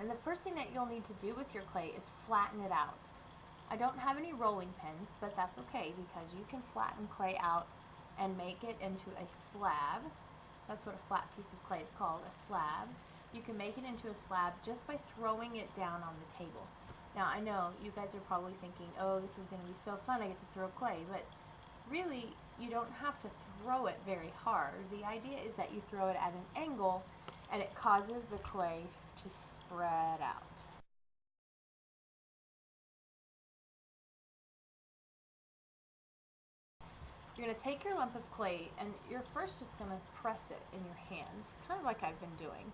And the first thing that you'll need to do with your clay is flatten it out. I don't have any rolling pins, but that's okay because you can flatten clay out and make it into a slab. That's what a flat piece of clay is called, a slab. You can make it into a slab just by throwing it down on the table. Now I know you guys are probably thinking, oh, this is going to be so fun, I get to throw clay, but really you don't have to throw it very hard. The idea is that you throw it at an angle and it causes the clay to spread out. You're going to take your lump of clay and you're first just going to press it in your hands, kind of like I've been doing.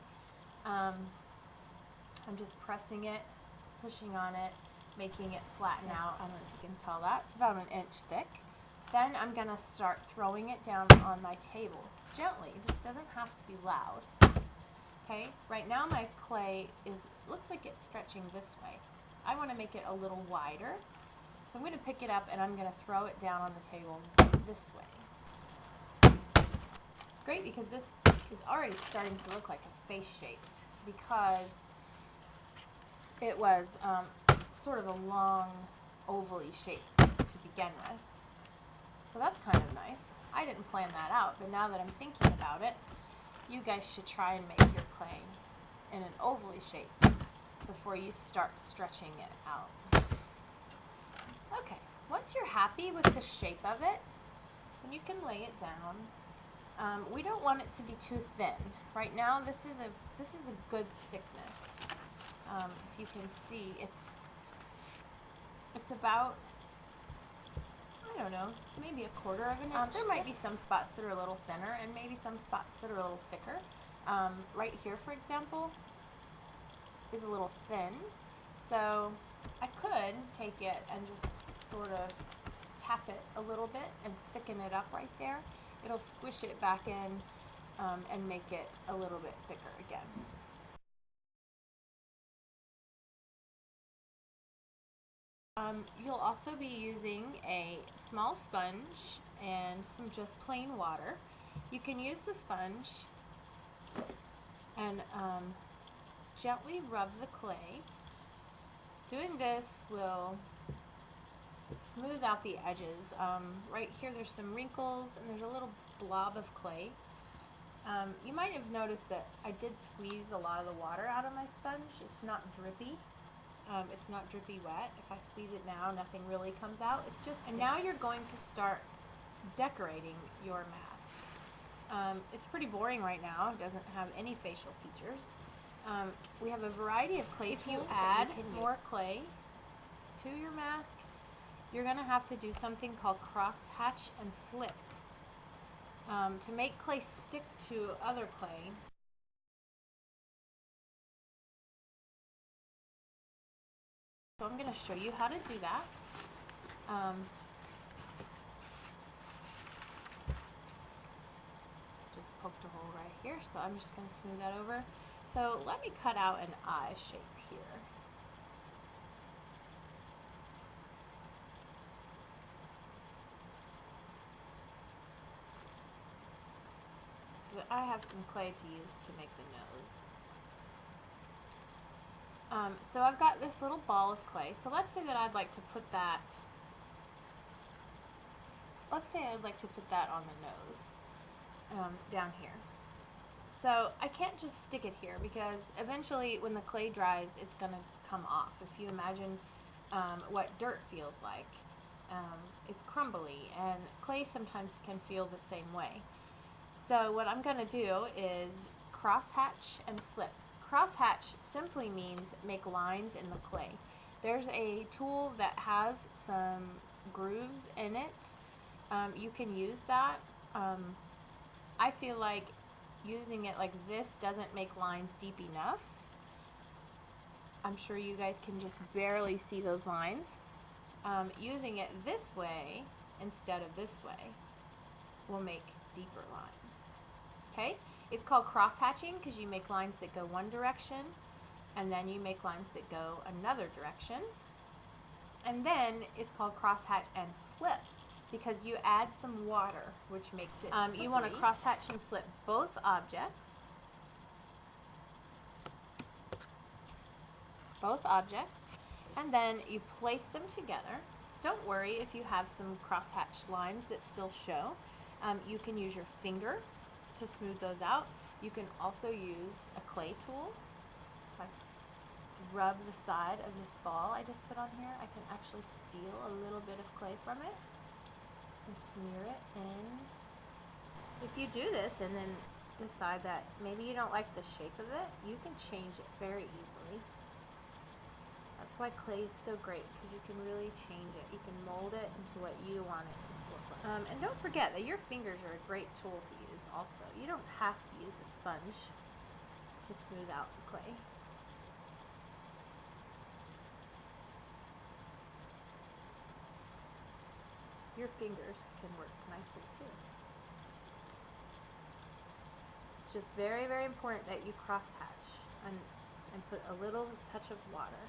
I'm just pressing it, pushing on it, making it flatten out. I don't know if you can tell that. It's about an inch thick. Then I'm going to start throwing it down on my table, gently. This doesn't have to be loud. Okay, right now my clay looks like it's stretching this way. I want to make it a little wider. So I'm going to pick it up and I'm going to throw it down on the table this way. It's great because this is already starting to look like a face shape because it was sort of a long oval-y shape to begin with. So that's kind of nice. I didn't plan that out, but now that I'm thinking about it, you guys should try and make your clay in an oval-y shape before you start stretching it out. Okay, once you're happy with the shape of it, then you can lay it down. We don't want it to be too thin. Right now, this is a good thickness. If you can see, it's about, I don't know, maybe a quarter of an inch. There might be some spots that are a little thinner and maybe some spots that are a little thicker. Right here, for example, is a little thin. So I could take it and just sort of tap it a little bit and thicken it up right there. It'll squish it back in and make it a little bit thicker again. You'll also be using a small sponge and some just plain water. You can use the sponge and gently rub the clay. Doing this will smooth out the edges. Right here there's some wrinkles and there's a little blob of clay. You might have noticed that I did squeeze a lot of the water out of my sponge. It's not drippy. It's not drippy wet. If I squeeze it now, nothing really comes out. It's just, and now you're going to start decorating your mask. It's pretty boring right now. It doesn't have any facial features. We have a variety of clay tools. If you add more clay to your mask, you're going to have to do something called cross-hatch and slip. To make clay stick to other clay, so I'm going to show you how to do that. Just poked a hole right here, so I'm just going to smooth that over. So let me cut out an eye shape here. So I have some clay to use to make the nose. So I've got this little ball of clay. So let's say that I'd like to put that, on the nose, down here. So I can't just stick it here because eventually when the clay dries, it's going to come off. If you imagine what dirt feels like, it's crumbly, and clay sometimes can feel the same way. So what I'm going to do is cross-hatch and slip. Cross-hatch simply means make lines in the clay. There's a tool that has some grooves in it. You can use that. I feel like using it like this doesn't make lines deep enough. I'm sure you guys can just barely see those lines. Using it this way instead of this way will make deeper lines. Okay? It's called cross-hatching because you make lines that go one direction and then you make lines that go another direction. And then it's called cross-hatch and slip because you add some water, which makes it slippery. You want to cross-hatch and slip both objects. both objects, and then you place them together. Don't worry if you have some crosshatched lines that still show. You can use your finger to smooth those out. You can also use a clay tool. If I rub the side of this ball I just put on here, I can actually steal a little bit of clay from it and smear it in. If you do this and then decide that maybe you don't like the shape of it, you can change it very easily. That's why clay is so great, because you can really change it. You can mold it into what you want it to look like. And don't forget that your fingers are a great tool to use also. You don't have to use a sponge to smooth out the clay. Your fingers can work nicely too. It's just very, very important that you crosshatch and put a little touch of water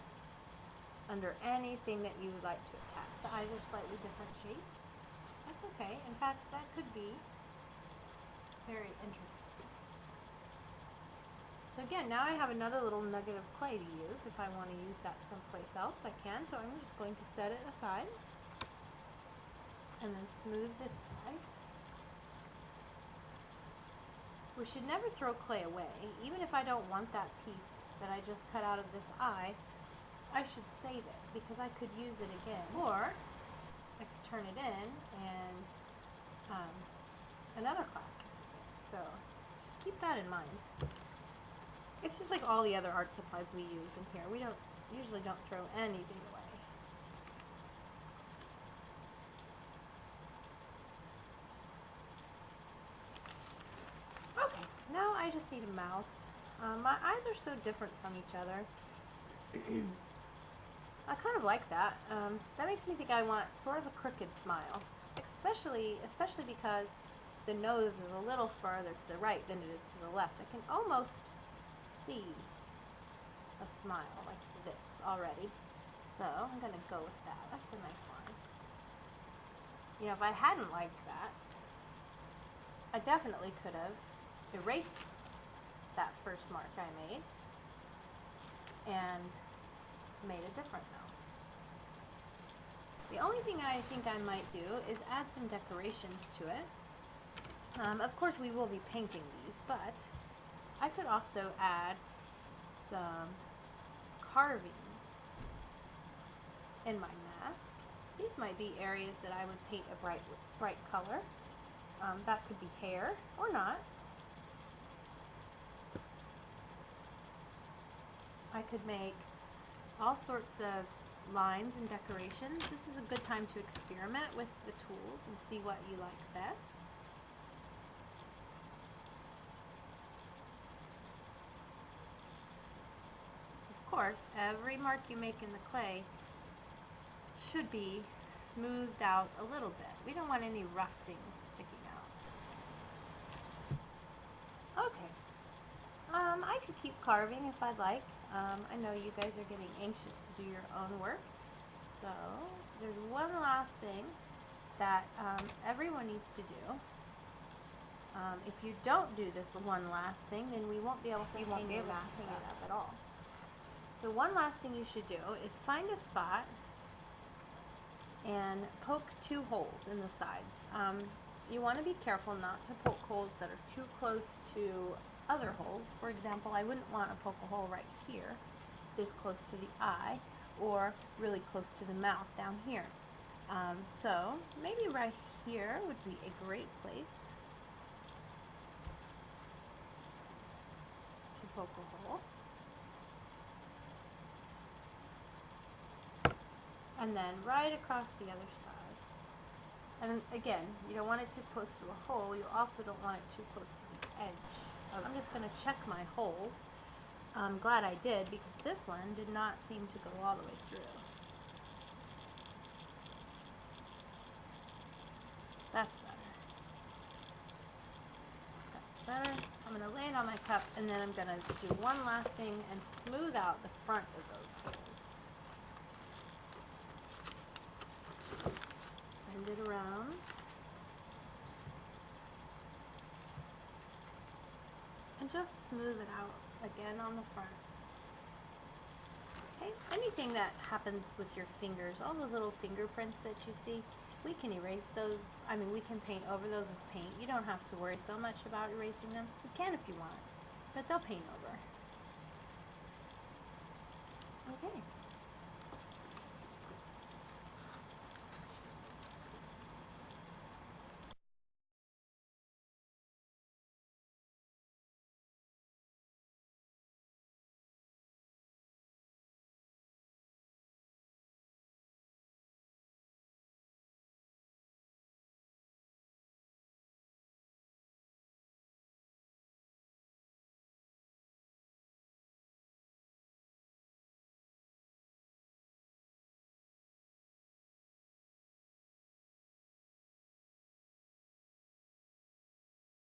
under anything that you would like to attach. The eyes are slightly different shapes. That's okay. In fact, that could be very interesting. So again, now I have another little nugget of clay to use. If I want to use that someplace else, I can. So I'm just going to set it aside and then smooth this eye. We should never throw clay away. Even if I don't want that piece that I just cut out of this eye, I should save it because I could use it again. Or I could turn it in and another class can use it. So just keep that in mind. It's just like all the other art supplies we use in here. We usually don't throw anything away. Okay, now I just need a mouth. My eyes are so different from each other. I kind of like that. That makes me think I want sort of a crooked smile, especially because the nose is a little farther to the right than it is to the left. I can almost see a smile like this already. So I'm going to go with that. That's a nice line. You know, if I hadn't liked that, I definitely could have erased that first mark I made and made a different mouth. The only thing I think I might do is add some decorations to it. Of course we will be painting these, but I could also add some carvings in my mask. These might be areas that I would paint a bright color. That could be hair or not. I could make all sorts of lines and decorations. This is a good time to experiment with the tools and see what you like best. Of course, every mark you make in the clay should be smoothed out a little bit. We don't want any rough things sticking out. Okay. I could keep carving if I'd like. I know you guys are getting anxious to do your own work. So there's one last thing that everyone needs to do. If you don't do this one last thing, then we won't be able to hang your mask up at all. So one last thing you should do is find a spot and poke 2 holes in the sides. You want to be careful not to poke holes that are too close to other holes. For example, I wouldn't want to poke a hole right here, this close to the eye, or really close to the mouth down here. So maybe right here would be a great place to poke a hole. And then right across the other side. And again, you don't want it too close to a hole. You also don't want it too close to the edge. I'm just going to check my holes. I'm glad I did, because this one did not seem to go all the way through. That's better. That's better. I'm going to lay it on my cup, and then I'm going to do one last thing and smooth out the front of those holes. Bend it around. And just smooth it out again on the front. Anything that happens with your fingers, all those little fingerprints that you see, we can erase those. I mean, we can paint over those with paint. You don't have to worry so much about erasing them. You can if you want, but they'll paint over. Okay.